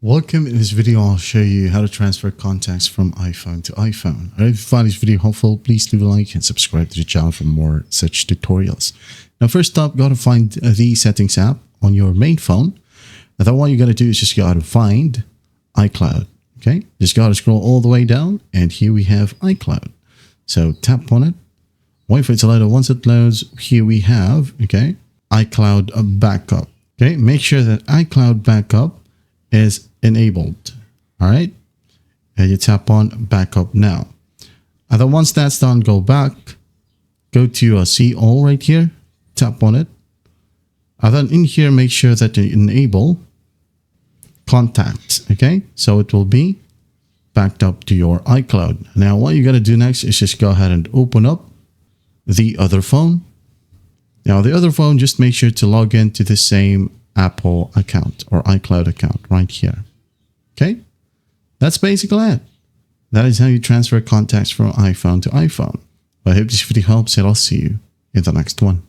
Welcome. In this video, I'll show you how to transfer contacts from iPhone to iPhone. If you find this video helpful, please leave a like and subscribe to the channel for more such tutorials. Now, first up, go to find the settings app on your main phone. And then what you're going to do is just go to find iCloud. Okay, just got to scroll all the way down, and here we have iCloud. So tap on it, wait for it to load. Once it loads, here we have iCloud backup. Okay, make sure that iCloud backup is enabled. All right, and you tap on backup now. And then once that's done, go back, go to see all right here, tap on it, and then in here make sure that you enable contacts. Okay, so it will be backed up to your iCloud. Now what you're going to do next is just go ahead and open up the other phone. Now the other phone, just make sure to log into the same Apple account or iCloud account right here. Okay, that's basically it. That is how you transfer contacts from iPhone to iPhone. I hope this video helps, and I'll see you in the next one.